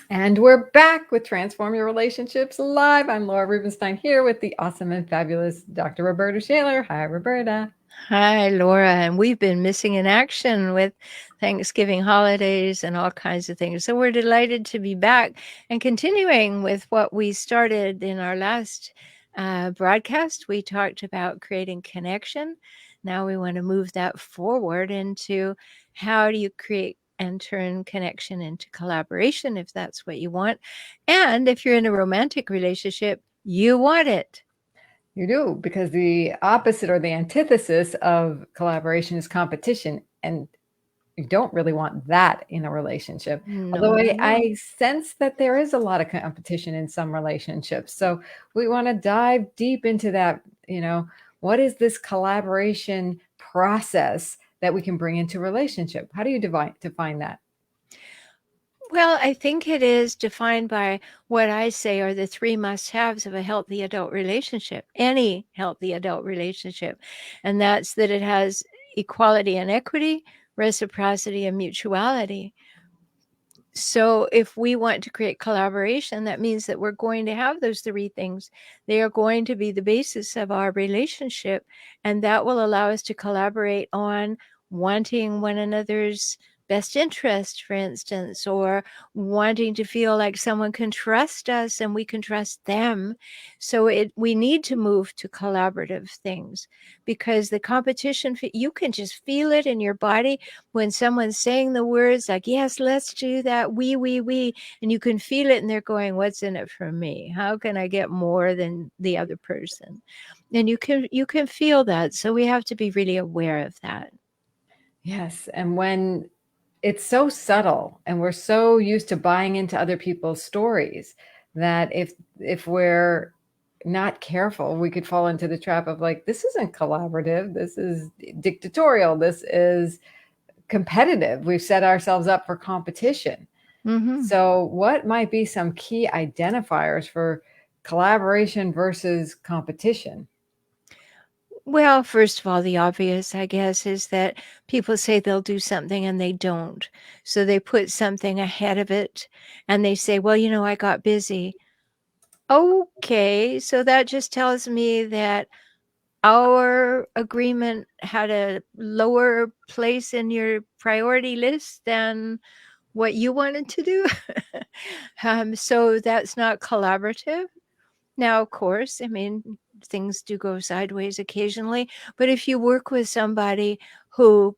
And we're back with Transform Your Relationships Live. I'm Laura Rubinstein here with the awesome and fabulous Dr. Rhoberta Shaler. Hi, Rhoberta. Hi, Laura. And we've been missing in action with Thanksgiving holidays and all kinds of things. So we're delighted to be back and continuing with what we started in our last broadcast. We talked about creating connection. Now we want to move that forward into how do you create and turn connection into collaboration if that's what you want. And if you're in a romantic relationship, you want it. You do, because the opposite or the antithesis of collaboration is competition. And you don't really want that in a relationship. No, Although no, I no. sense that there is a lot of competition in some relationships. So we want to dive deep into that. What is this collaboration process that we can bring into relationship? How do you define that? Well, I think it is defined by what I say are the three must haves of a healthy adult relationship, any healthy adult relationship. And that's that it has equality and equity, reciprocity and mutuality. So if we want to create collaboration, that means that we're going to have those three things. They are going to be the basis of our relationship, and that will allow us to collaborate on wanting one another's best interest, for instance, or wanting to feel like someone can trust us and we can trust them. So we need to move to collaborative things, because the competition, you can just feel it in your body when someone's saying the words like, yes, let's do that, we, and you can feel it and they're going, what's in it for me? How can I get more than the other person? And you can feel that. So we have to be really aware of that. Yes. And when it's so subtle and we're so used to buying into other people's stories that if we're not careful, we could fall into the trap of like, this isn't collaborative, this is dictatorial, this is competitive. We've set ourselves up for competition. Mm-hmm. So what might be some key identifiers for collaboration versus competition? Well, first of all, the obvious, I guess, is that people say they'll do something and they don't. So they put something ahead of it and they say, well, I got busy. Okay, so that just tells me that our agreement had a lower place in your priority list than what you wanted to do. So that's not collaborative. Now, of course, I mean, things do go sideways occasionally, but if you work with somebody who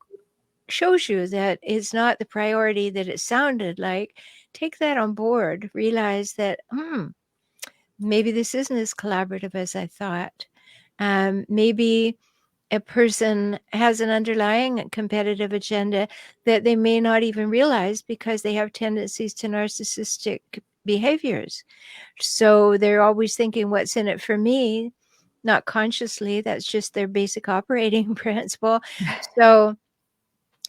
shows you that it's not the priority that it sounded like, take that on board. Realize that, maybe this isn't as collaborative as I thought. Maybe a person has an underlying competitive agenda that they may not even realize because they have tendencies to narcissistic behaviors. So they're always thinking, what's in it for me? Not consciously, that's just their basic operating principle. So,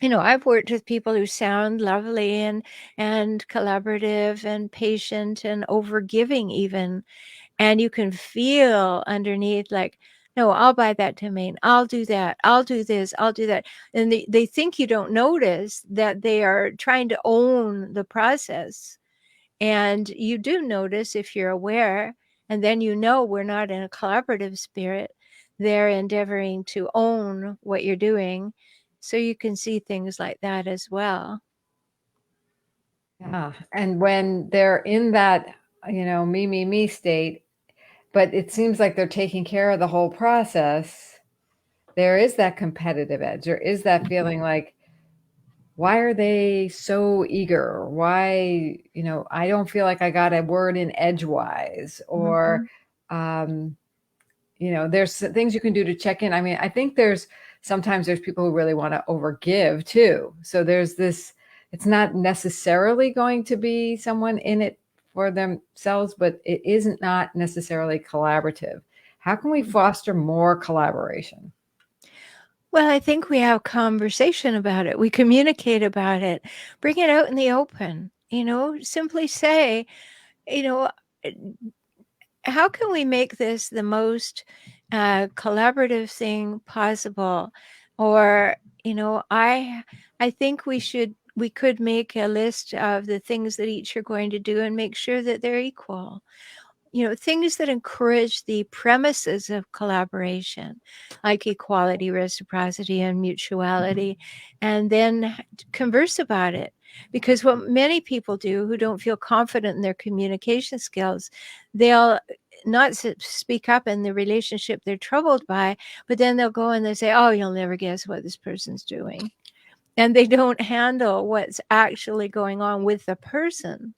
I've worked with people who sound lovely and collaborative and patient and overgiving even, and you can feel underneath like, no, I'll buy that domain, I'll do that, I'll do this, I'll do that. And they think you don't notice that they are trying to own the process. And you do notice if you're aware, and then we're not in a collaborative spirit. They're endeavoring to own what you're doing. So you can see things like that as well. Yeah. And when they're in that, me state, but it seems like they're taking care of the whole process, there is that competitive edge. There is that feeling like, why are they so eager? Why, I don't feel like I got a word in edgewise, or, Mhm. um, there's things you can do to check in. I mean, I think sometimes there's people who really want to overgive too. So there's this, it's not necessarily going to be someone in it for themselves, but it isn't not necessarily collaborative. How can we foster more collaboration? Well, I think we have conversation about it. We communicate about it. Bring it out in the open. Simply say, you know, uh, how can we make this the most collaborative thing possible? Or, I think we should we could make a list of the things that each are going to do and make sure that they're equal. Things that encourage the premises of collaboration, like equality, reciprocity, and mutuality, and then converse about it. Because what many people do who don't feel confident in their communication skills, they'll not speak up in the relationship they're troubled by, but then they'll go and they say, oh, you'll never guess what this person's doing. And they don't handle what's actually going on with the person.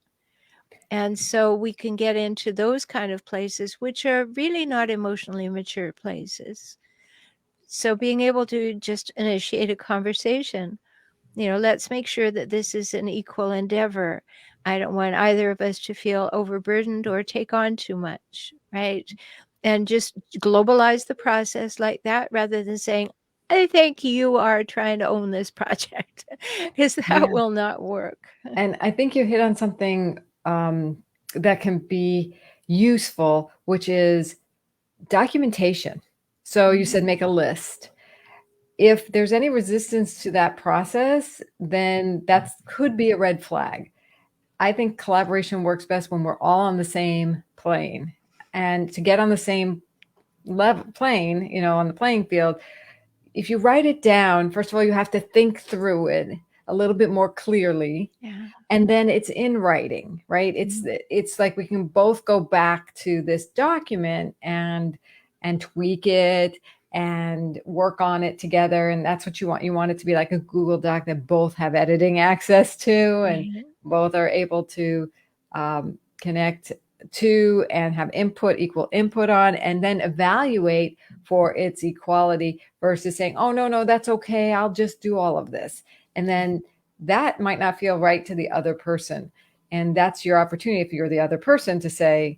And so we can get into those kind of places, which are really not emotionally mature places. So being able to just initiate a conversation, let's make sure that this is an equal endeavor. I don't want either of us to feel overburdened or take on too much, right? And just globalize the process like that rather than saying, I think you are trying to own this project, because that Yeah. will not work. And I think you hit on something that can be useful, which is documentation. So you said make a list. If there's any resistance to that process, then that could be a red flag. I think collaboration works best when we're all on the same plane. And to get on the same level plane, on the playing field, if you write it down, first of all, you have to think through it a little bit more clearly. Yeah. And then it's in writing, right? It's like we can both go back to this document and tweak it and work on it together. And that's what you want. You want it to be like a Google Doc that both have editing access to, and Right. both are able to connect to and have equal input on, and then evaluate for its equality versus saying, oh, no, that's okay, I'll just do all of this. And then that might not feel right to the other person. And that's your opportunity, if you're the other person, to say,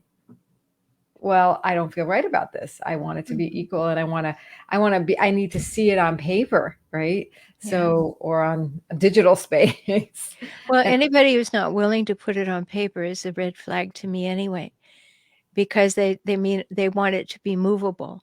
well, I don't feel right about this. I want it to be equal, and I need to see it on paper, right? So, or on a digital space. Well, anybody who's not willing to put it on paper is a red flag to me anyway, because they mean they want it to be movable.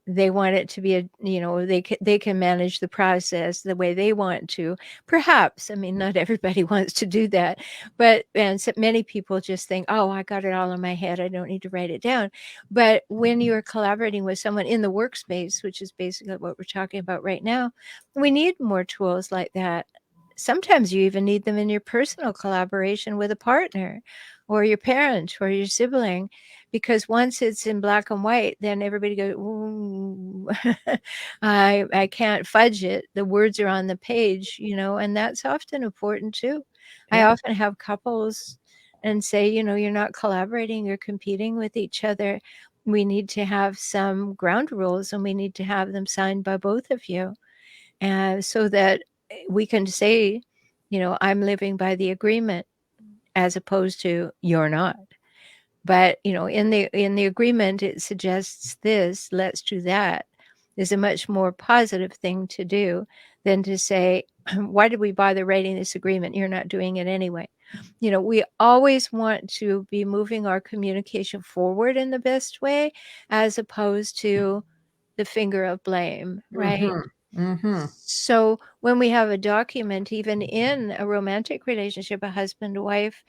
They want it to be they can manage the process the way they want to. Perhaps, I mean, not everybody wants to do that, but so many people just think, oh, I got it all in my head, I don't need to write it down. But when you're collaborating with someone in the workspace, which is basically what we're talking about right now, we need more tools like that. Sometimes you even need them in your personal collaboration with a partner or your parent or your sibling, because once it's in black and white, then everybody goes, ooh, I can't fudge it. The words are on the page, and that's often important too. I Yeah. often have couples and say, you're not collaborating, you're competing with each other. We need to have some ground rules, and we need to have them signed by both of you. And so that we can say, I'm living by the agreement, as opposed to you're not. But, in the agreement, it suggests this, let's do that, is a much more positive thing to do than to say, why did we bother writing this agreement? You're not doing it anyway. We always want to be moving our communication forward in the best way, as opposed to the finger of blame, right? So when we have a document, even in a romantic relationship, a husband-wife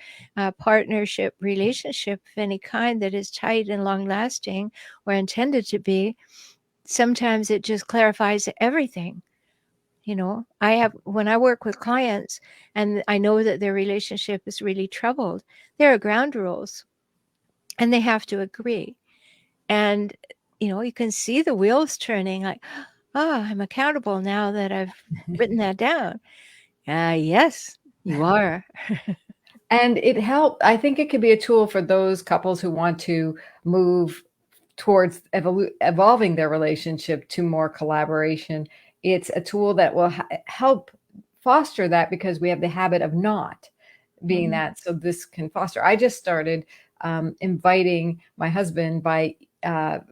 partnership relationship of any kind that is tight and long-lasting or intended to be, sometimes it just clarifies everything. When I work with clients and I know that their relationship is really troubled, there are ground rules and they have to agree. And, you can see the wheels turning, like, oh, I'm accountable now that I've written that down. Yes, you are. And it helped. I think it could be a tool for those couples who want to move towards evolving their relationship to more collaboration. It's a tool that will help foster that, because we have the habit of not being that. So this can foster. I just started inviting my husband by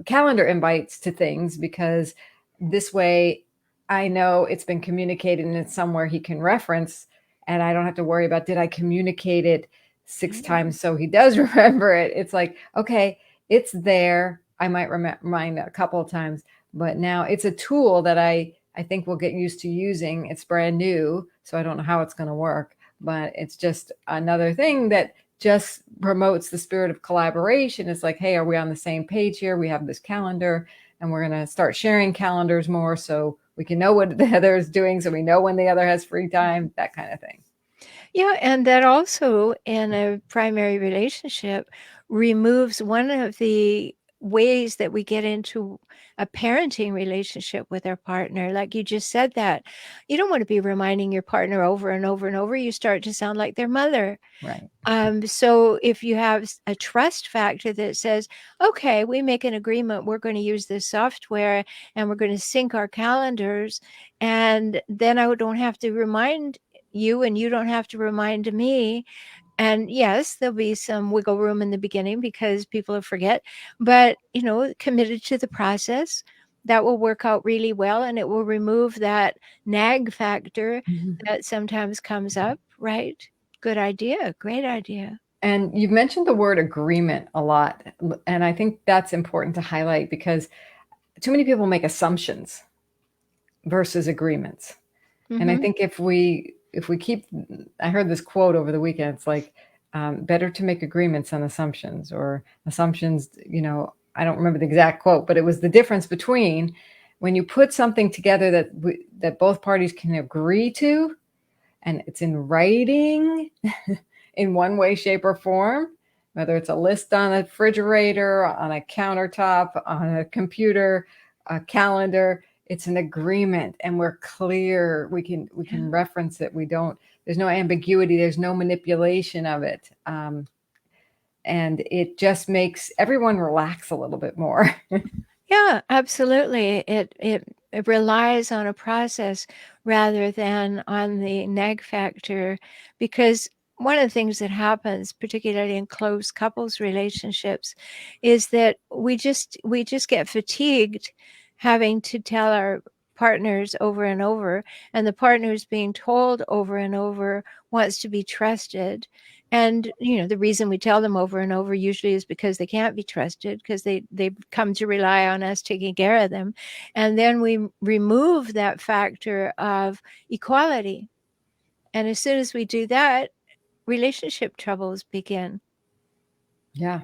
calendar invites to things, because this way I know it's been communicated and it's somewhere he can reference, and I don't have to worry about, did I communicate it 6 times so he does remember it. It's like, okay, it's there. I might remind a couple of times, but now it's a tool that I I think we'll get used to using. It's brand new, so I don't know how it's going to work, but it's just another thing that just promotes the spirit of collaboration. It's like, hey, are we on the same page here? We have this calendar, and we're going to start sharing calendars more so we can know what the other is doing, so we know when the other has free time, that kind of thing. Yeah, and that also in a primary relationship removes one of the ways that we get into a parenting relationship with our partner. Like you just said that. You don't want to be reminding your partner over and over and over. You start to sound like their mother. Right. So if you have a trust factor that says, okay, we make an agreement, we're going to use this software and we're going to sync our calendars, and then I don't have to remind you and you don't have to remind me. And yes, there'll be some wiggle room in the beginning because people will forget, but committed to the process, that will work out really well, and it will remove that nag factor Mhm. that sometimes comes up, right? Good idea. Great idea. And you've mentioned the word agreement a lot. And I think that's important to highlight because too many people make assumptions versus agreements. And I Mhm. think if we keep, I heard this quote over the weekend. It's like better to make agreements than assumptions, or assumptions. I don't remember the exact quote, but it was the difference between when you put something together that both parties can agree to, and it's in writing in one way, shape, or form, whether it's a list on a refrigerator, on a countertop, on a computer, a calendar. It's an agreement, and we're clear. We can Yeah. reference it. We don't. There's no ambiguity. There's no manipulation of it, and it just makes everyone relax a little bit more. Yeah, absolutely. It relies on a process rather than on the neg factor, because one of the things that happens, particularly in close couples relationships, is that we just get fatigued having to tell our partners over and over, and the partners being told over and over wants to be trusted. And the reason we tell them over and over usually is because they can't be trusted, because they've come to rely on us taking care of them. And then we remove that factor of equality. And as soon as we do that, relationship troubles begin. Yeah.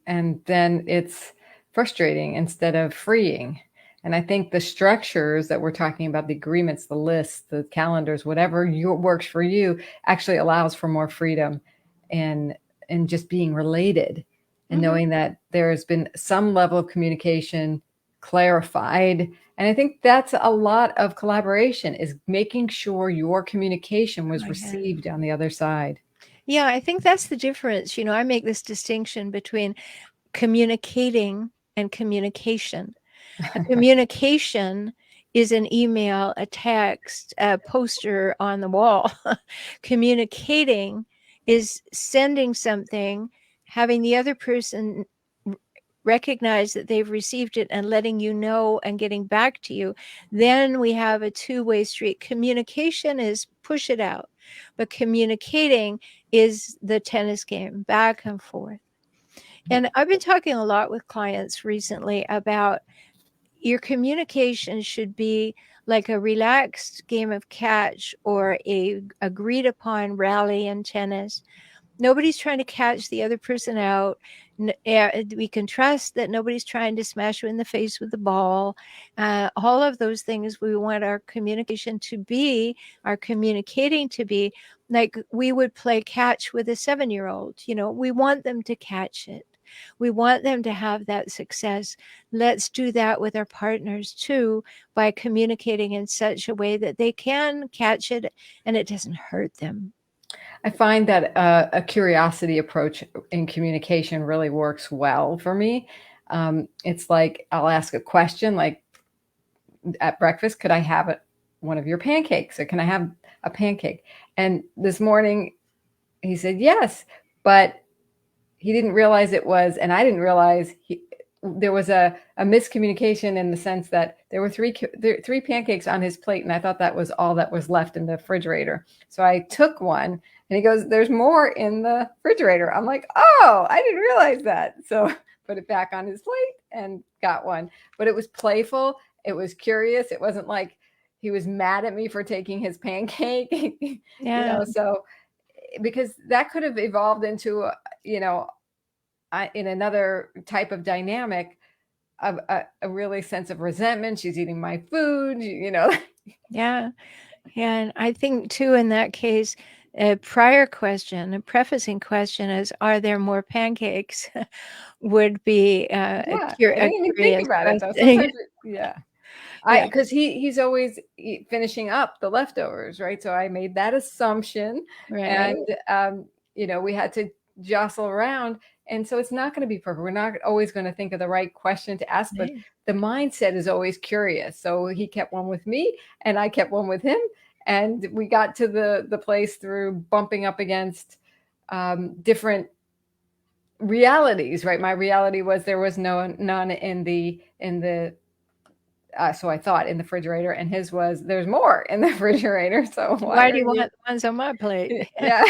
And then it's frustrating instead of freeing. And I think the structures that we're talking about, the agreements, the lists, the calendars, whatever works for you, actually allows for more freedom and just being related, and Mhm. knowing that there has been some level of communication clarified. And I think that's a lot of collaboration, is making sure your communication Oh, was yeah. received on the other side. Yeah, I think that's the difference. I make this distinction between communicating and communication. A communication is an email, a text, a poster on the wall. Communicating is sending something, having the other person r- recognize that they've received it and letting you know and getting back to you. Then we have a two-way street. Communication is push it out, but communicating is the tennis game, back and forth. And I've been talking a lot with clients recently about your communication should be like a relaxed game of catch or a agreed upon rally in tennis. Nobody's trying to catch the other person out. We can trust that nobody's trying to smash you in the face with the ball. All of those things we want our communication to be, our communicating to be like we would play catch with a 7-year-old. We want them to catch it. We want them to have that success. Let's do that with our partners too, by communicating in such a way that they can catch it and it doesn't hurt them. I find that a curiosity approach in communication really works well for me. It's like I'll ask a question, like at breakfast, could I have one of your pancakes, or can I have a pancake? And this morning he said yes, but he didn't realize it was, and I didn't realize there was a miscommunication, in the sense that there were three pancakes on his plate, and I thought that was all that was left in the refrigerator. So I took one, and he goes, "There's more in the refrigerator." I'm like, "Oh, I didn't realize that." So put it back on his plate and got one. But it was playful. It was curious. It wasn't like he was mad at me for taking his pancake. Yeah. So because that could have evolved into you know in another type of dynamic of a really sense of resentment. She's eating my food. Yeah. And I think too in that case, a prior question, a prefacing question is, "Are there more pancakes?" would be Yeah, I a didn't even think curious about it though. question. Sometimes, yeah. I Yeah, because he's always finishing up the leftovers, right? So I made that assumption, right, and we had to jostle around, and so it's not going to be perfect. We're not always going to think of the right question to ask, but right. the mindset is always curious. So he kept one with me, and I kept one with him, and we got to the place through bumping up against different realities, right? My reality was there was none in the so I thought in the refrigerator, and his was there's more in the refrigerator. So why Why do are you you? want the ones on my plate? Yeah,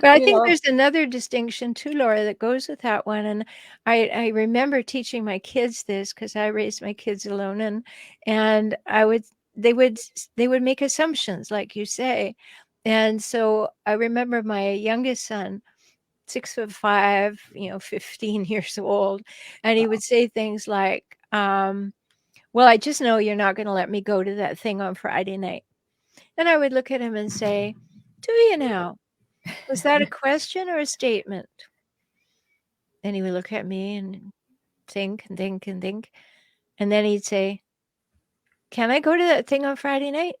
But I you think know. there's another distinction too, Laura, that goes with that one, and I remember teaching my kids this because I raised my kids alone, and I would they would make assumptions, like you say, and so I remember my youngest son, 6'5", 15 years old, and he would say things like, "Well, I just know you're not gonna let me go to that thing on Friday night." And I would look at him and say, "Do you now? Was that a question or a statement?" And he would look at me and think and think and think. And then he'd say, "Can I go to that thing on Friday night?"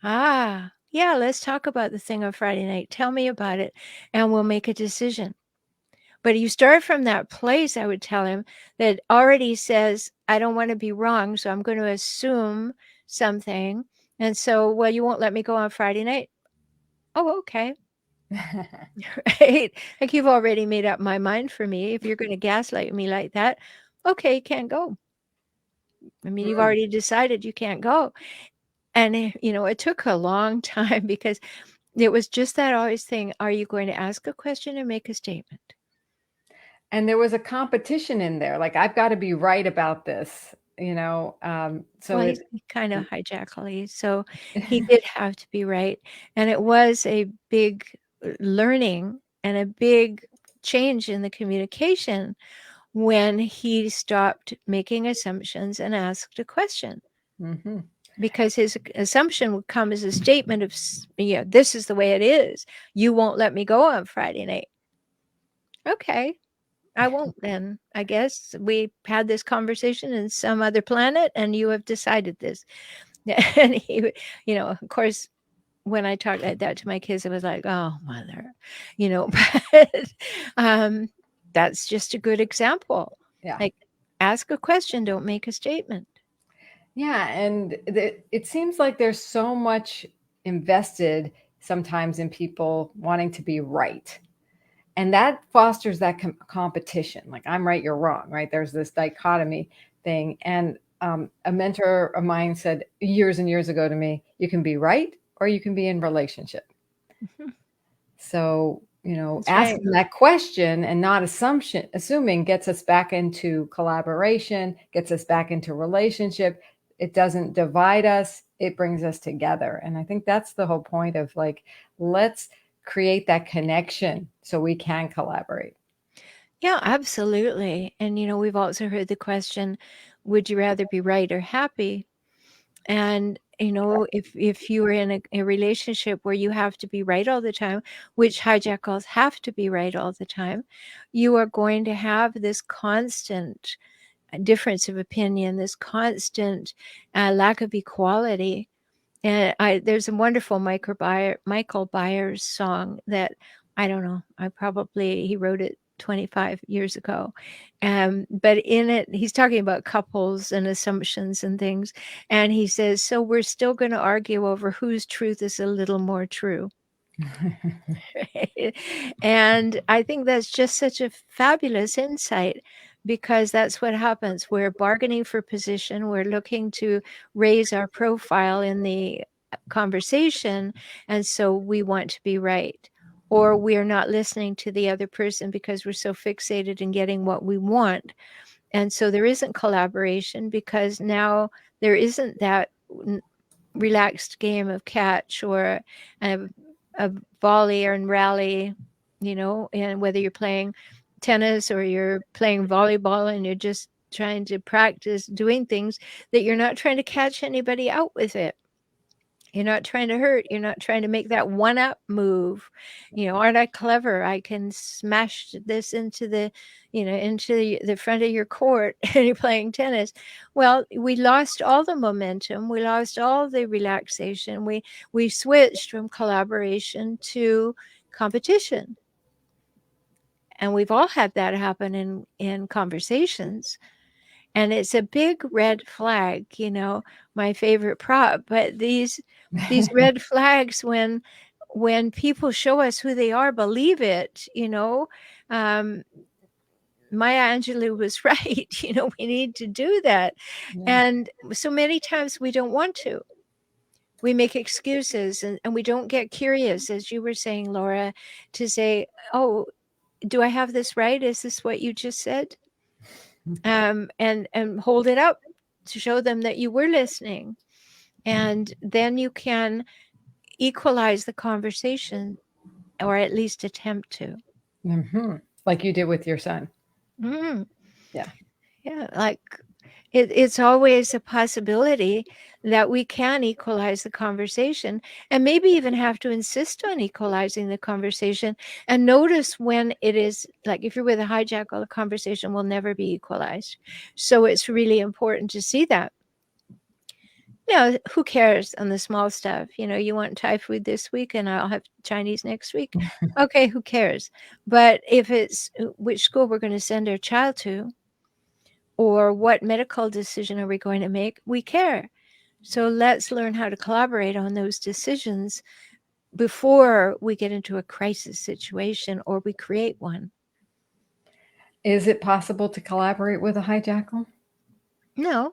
"Ah, yeah, let's talk about the thing on Friday night. Tell me about it, and we'll make a decision." But you start from that place, I would tell him, that already says, "I don't want to be wrong, so I'm going to assume something. And so, well, you won't let me go on Friday night." "Oh, okay." Right? Like, you've already made up my mind for me. If you're gonna gaslight me like that, okay, you can't go. I mean, you've Mm. already decided you can't go. And, it took a long time because it was just that always thing, are you going to ask a question or make a statement? And there was a competition in there. Like I've got to be right about this. So Well, it. he's kind of hijackal so he did have to be right, and it was a big, learning and a big change in the communication when he stopped making assumptions and asked a question, Mhm. because his assumption would come as a statement of, this is the way it is. You won't let me go on Friday night. Okay, I won't then. I guess we had this conversation in some other planet and you have decided this. And of course, when I talked like that to my kids, it was like, oh, mother, but um, that's just a good example. Yeah. Like, ask a question, don't make a statement. Yeah, and it seems like there's so much invested sometimes in people wanting to be right. And that fosters that competition. Like I'm right, you're wrong, right? There's this dichotomy thing. And a mentor of mine said years and years ago to me, you can be right or you can be in relationship. Mhm. So, That's right. asking that question and not assuming gets us back into collaboration, gets us back into relationship. It doesn't divide us, it brings us together. And I think that's the whole point of like, let's create that connection so we can collaborate. Yeah, absolutely. And, we've also heard the question, would you rather be right or happy? And, if you are in a relationship where you have to be right all the time, which hijackals have to be right all the time, you are going to have this constant difference of opinion, this constant lack of equality. And there's a wonderful Michael Byers song that I don't know. He wrote it 25 years ago. But in it, he's talking about couples and assumptions and things. And he says, so we're still going to argue over whose truth is a little more true. And I think that's just such a fabulous insight because that's what happens. We're bargaining for position. We're looking to raise our profile in the conversation. And so we want to be right. Or we're not listening to the other person because we're so fixated in getting what we want. And so there isn't collaboration because now there isn't that relaxed game of catch or a volley or rally, and whether you're playing tennis or you're playing volleyball and you're just trying to practice doing things, that you're not trying to catch anybody out with it. You're not trying to hurt. You're not trying to make that one-up move. Aren't I clever? I can smash this into the front of your court and you're playing tennis. Well, we lost all the momentum. We lost all the relaxation. We switched from collaboration to competition. And we've all had that happen in conversations. And it's a big red flag, my favorite prop. But these red flags, when people show us who they are, believe it, um, Maya Angelou was right. We need to do that. Yeah. And so many times we don't want to. We make excuses and we don't get curious, as you were saying, Laura, to say, oh, do I have this right? Is this what you just said? And hold it up to show them that you were listening. And then you can equalize the conversation, or at least attempt to. Hmm. Like you did with your son. Mm, Yeah. yeah, like it's always a possibility that we can equalize the conversation, and maybe even have to insist on equalizing the conversation, and notice when it is, like if you're with a hijackal, the conversation will never be equalized. So it's really important to see that. Who cares on the small stuff? You want Thai food this week and I'll have Chinese next week. Okay, who cares? But if it's which school we're going to send our child to, or what medical decision are we going to make, we care. So let's learn how to collaborate on those decisions before we get into a crisis situation or we create one. Is it possible to collaborate with a hijackal? No,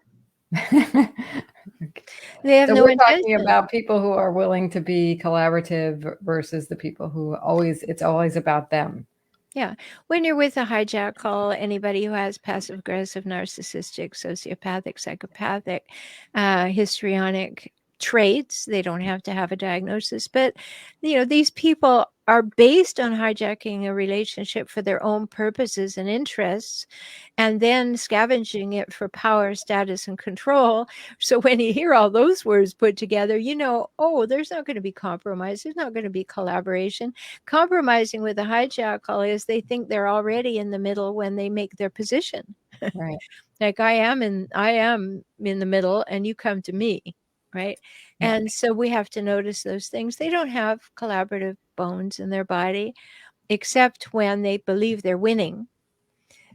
Okay. they have So no we're talking intention. about people who are willing to be collaborative versus the people who it's always about them. Yeah. When you're with a hijackal, anybody who has passive aggressive, narcissistic, sociopathic, psychopathic, histrionic traits, they don't have to have a diagnosis, but these people are based on hijacking a relationship for their own purposes and interests, and then scavenging it for power, status, and control. So when you hear all those words put together, oh, there's not going to be compromise. There's not going to be collaboration. Compromising with a hijackal is they think they're already in the middle when they make their position. Right. Like I am in the middle and you come to me, right? Yeah. And so we have to notice those things. They don't have collaborative bones in their body, except when they believe they're winning.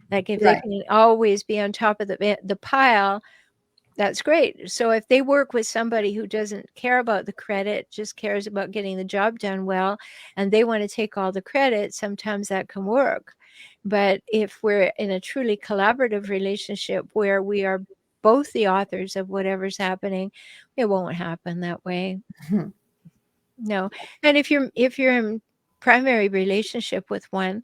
Like if they Right. can always be on top of the pile, that's great. So if they work with somebody who doesn't care about the credit, just cares about getting the job done well, and they want to take all the credit, sometimes that can work. But if we're in a truly collaborative relationship where we are both the authors of whatever's happening, it won't happen that way. Hmm. No. And if you're in primary relationship with one,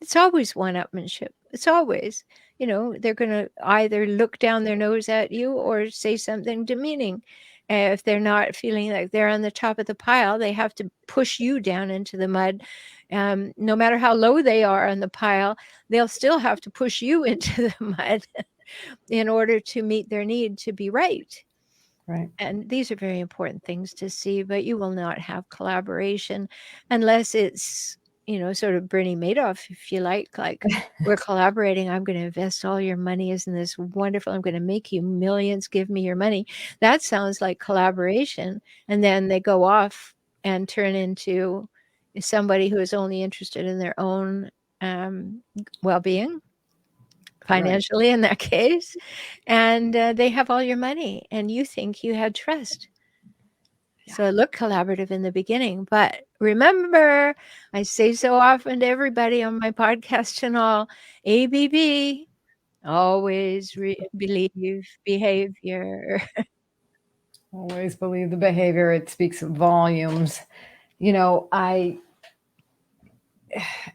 it's always one-upmanship. It's always, they're going to either look down their nose at you or say something demeaning. If they're not feeling like they're on the top of the pile, they have to push you down into the mud. No matter how low they are on the pile, they'll still have to push you into the mud in order to meet their need to be right. Right. And these are very important things to see, but you will not have collaboration unless it's, sort of Bernie Madoff, if you like we're collaborating. I'm going to invest all your money. Isn't this wonderful? I'm going to make you millions. Give me your money. That sounds like collaboration. And then they go off and turn into somebody who is only interested in their own well-being, Right. financially in that case, and they have all your money and you think you had trust. Yeah. So it looked collaborative in the beginning, but remember, I say so often to everybody on my podcast and all, ABB, always believe behavior. Always believe the behavior. It speaks volumes. You know, I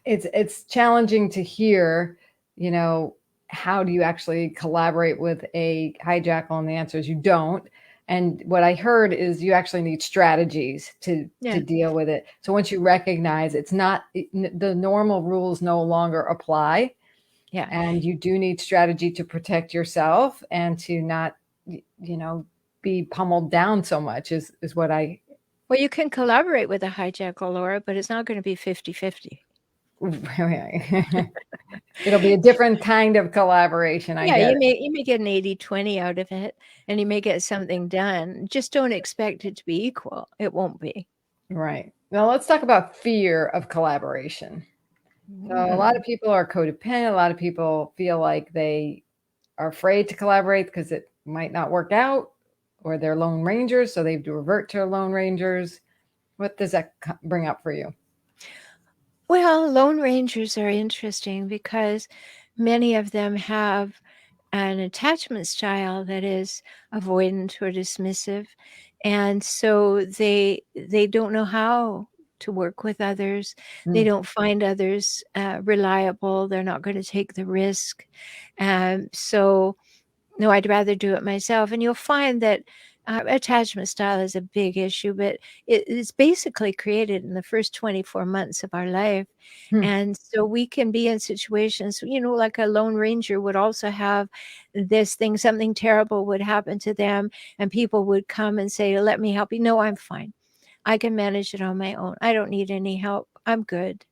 it's challenging to hear, you know, how do you actually collaborate with a hijackal? And the answer is you don't. And what I heard is you actually need strategies to Yeah. deal with it. So once you recognize it's not the normal rules no longer apply, Yeah. and you do need strategy to protect yourself and to not, be pummeled down so much is what I. Well, you can collaborate with a hijackal, Laura, but it's not going to be 50-50. It'll be a different kind of collaboration. I Yeah, get you may get an 80-20 out of it, and you may get something done. Just don't expect it to be equal. It won't be. it. Right. Now let's talk about fear of collaboration. So a lot of Mm. people are codependent. A lot of people feel like they are afraid to collaborate because it might not work out, or they're lone rangers, so they have to revert to lone rangers. What does that bring up for you? Well, lone rangers are interesting because many of them have an attachment style that is avoidant or dismissive, and so they don't know how to work with others. They Mm, don't find others reliable. They're not going to take the risk. So no, I'd rather do it myself. And you'll find that attachment style is a big issue, but it's basically created in the first 24 months of our life. mm, And so we can be in situations, like a lone ranger would also have this thing, something terrible would happen to them, and people would come and say, "Let me help you." No, I'm fine. I can manage it on my own. I don't need any help. I'm good,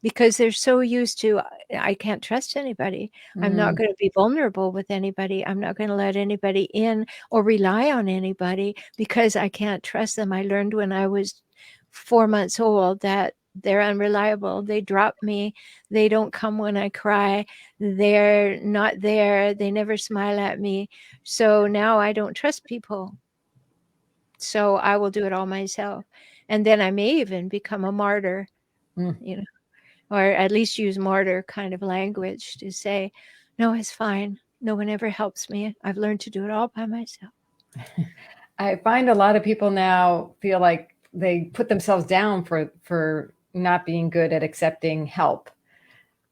because they're so used to, I can't trust anybody. I'm not mm, going to be vulnerable with anybody. I'm not going to let anybody in or rely on anybody because I can't trust them. I learned when I was 4 months old that they're unreliable. They drop me. They don't come when I cry. They're not there. They never smile at me. So now I don't trust people. So I will do it all myself. And then I may even become a martyr, mm. you know or at least use martyr kind of language to say, "No, it's fine. No one ever helps me. I've learned to do it all by myself." I find a lot of people now feel like they put themselves down for not being good at accepting help.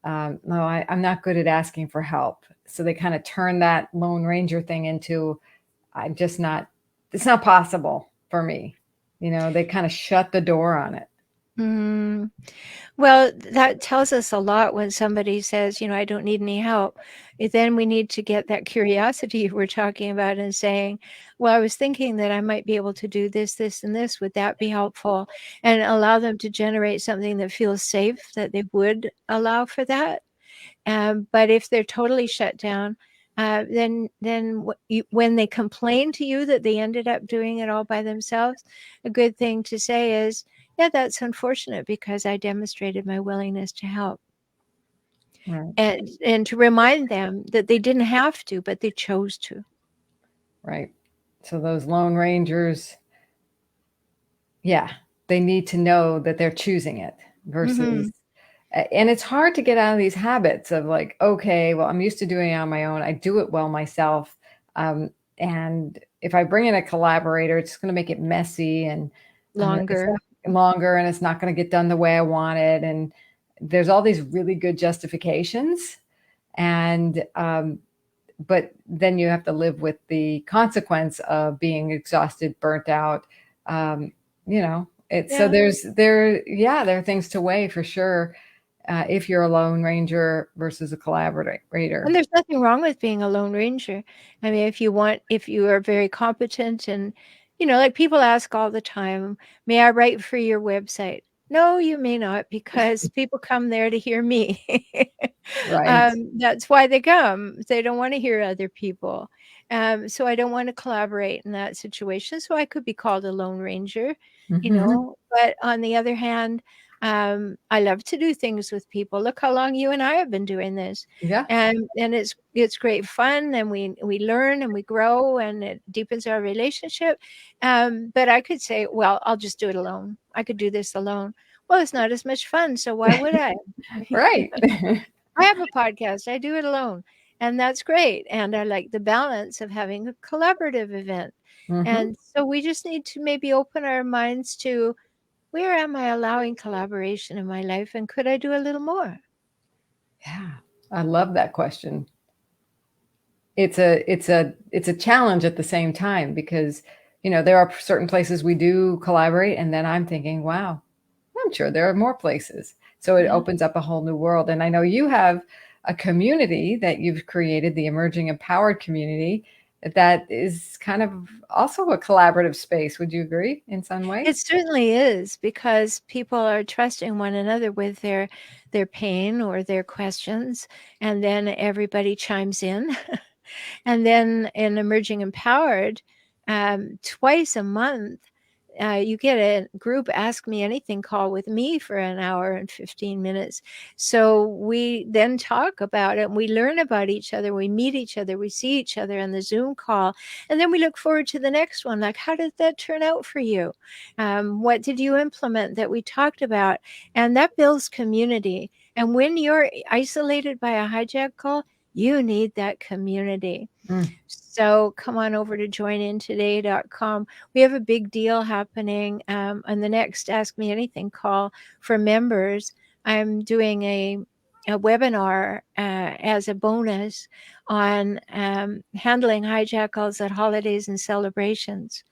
No, I'm not good at asking for help. So they kind of turn that Lone Ranger thing into, I'm just not, it's not possible for me. They kind of shut the door on it. Mm. Well, that tells us a lot when somebody says, "I don't need any help." Then we need to get that curiosity we're talking about and saying, "Well, I was thinking that I might be able to do this, this, and this. Would that be helpful?" And allow them to generate something that feels safe, that they would allow for that. But if they're totally shut down, then when they complain to you that they ended up doing it all by themselves, a good thing to say is, "Yeah, that's unfortunate because I demonstrated my willingness to help." Right. And to remind them that they didn't have to, but they chose to. Right. So those Lone Rangers, yeah, they need to know that they're choosing it versus, Mhm. and it's hard to get out of these habits of like, okay, well, I'm used to doing it on my own. I do it well myself. And if I bring in a collaborator, it's going to make it messy, and it's Longer. not longer, and it's not going to get done the way I want it. And there's all these really good justifications. And, but then you have to live with the consequence of being exhausted, burnt out. Um, it's so Yeah. there are things to weigh for sure, if you're a lone ranger versus a And collaborator. there's nothing wrong with being a lone ranger. I mean, if you are very competent and, like people ask all the time, "May I write for your website?" No, you may not, because people come there to hear me. Right. That's why they come. They don't want to hear other people. So I don't want to collaborate in that situation. So I could be called a lone ranger, Hmm. But on the other hand, I love to do things with people. Look how long you and I have been doing this. Yeah. And it's great fun, and we learn and we grow, and it deepens our relationship. But I could say, "Well, I'll just do it alone. I could do this alone." Well, it's not as much fun, so why would I? Right. I have a podcast. I do it alone, and that's great. And I like the balance of having a collaborative event. Hmm. And so we just need to maybe open our minds to, where am I allowing collaboration in my life, and could I do a little more? Yeah. I love that question. it's a challenge at the same time, because there are certain places we do collaborate, and then I'm thinking, wow, I'm sure there are more places. So it Yeah. opens up a whole new world. And I know you have a community that you've created, the Emerging Empowered community, that is kind of also a collaborative space. Would you agree in some way? It certainly is, because people are trusting one another with their pain or their questions, and then everybody chimes in. And then in Emerging Empowered, twice a month, you get a group Ask Me Anything call with me for an hour and 15 minutes. So we then talk about it, and we learn about each other. We meet each other. We see each other on the Zoom call. And then we look forward to the next one. Like, how did that turn out for you? What did you implement that we talked about? And that builds community. And when you're isolated by a hijackal, you need that community. Mm. So come on over to joinintoday.com. We have a big deal happening on the next Ask Me Anything call for members. I'm doing a webinar as a bonus on handling hijackals at holidays and celebrations,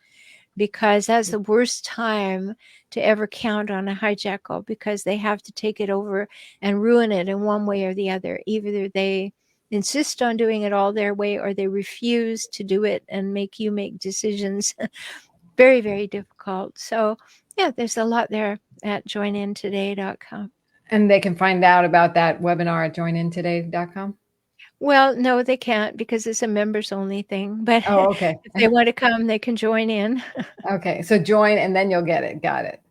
because that's the worst time to ever count on a hijackal, because they have to take it over and ruin it in one way or the other. Either they insist on doing it all their way, or they refuse to do it and make you make decisions. Very, very difficult. So yeah, there's a lot there at joinintoday.com. And they can find out about that webinar at joinintoday.com. Well, no, they can't, because it's a members only thing. But Oh, okay. if they want to come, they can join in. Okay. So join and then you'll get it. Got it.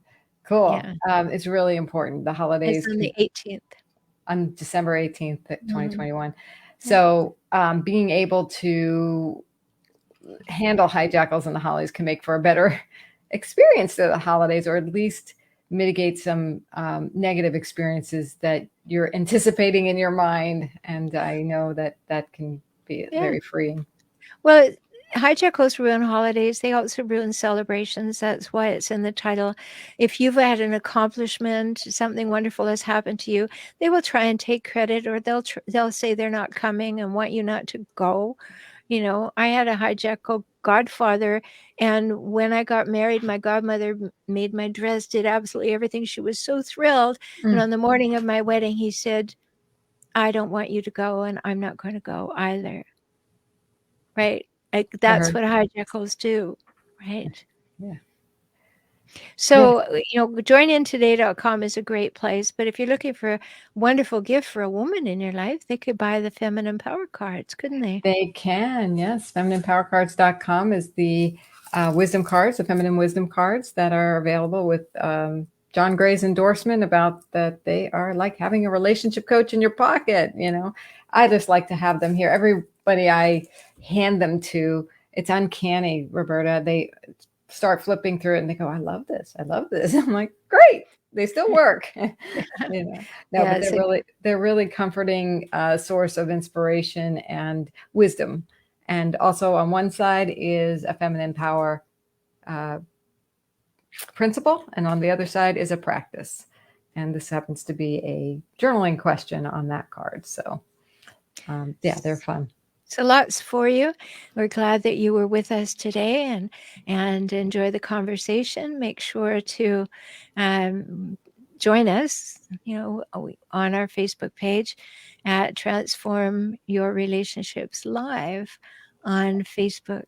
Cool. Yeah, It's really important. The it's holidays on the 18th. on December 18th, Mhm. 2021. Yeah. So being able to handle hijackals in the holidays can make for a better experience to the holidays, or at least mitigate some negative experiences that you're anticipating in your mind. And I know that that can be Yeah. very freeing. Well, hijackals ruin holidays. They also ruin celebrations. That's why it's in the title. If you've had an accomplishment, something wonderful has happened to you, they will try and take credit, or they'll say they're not coming and want you not to go. I had a hijackal godfather, and when I got married, my godmother made my dress, did absolutely everything. She was so thrilled. And Mm. on the morning of my wedding, he said, "I don't want you to go, and I'm not going to go either." Right? Like, I that's heard. what hijackals do, right? Yeah. Yeah. So, joinintoday.com is a great place, but if you're looking for a wonderful gift for a woman in your life, they could buy the Feminine Power cards, couldn't they? They can, yes. FemininePowerCards.com is the wisdom cards, the feminine wisdom cards that are available with John Gray's endorsement about that they are like having a relationship coach in your pocket. I just like to have them here. Everybody I hand them to, it's uncanny, Roberta. They start flipping through it and they go, I love this. I love this. I'm like, great. They still work. No, Yeah, but it's they're really comforting source of inspiration and wisdom. And also on one side is a feminine power uh, principle, and on the other side is a practice. And this happens to be a journaling question on that card. So yeah, they're fun. so lots for you. We're glad that you were with us today, and enjoy the conversation. Make sure to join us, on our Facebook page at Transform Your Relationships Live on Facebook.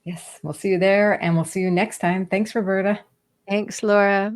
Yes, we'll see you there, and we'll see you next time. Thanks, Roberta. Thanks, Laura.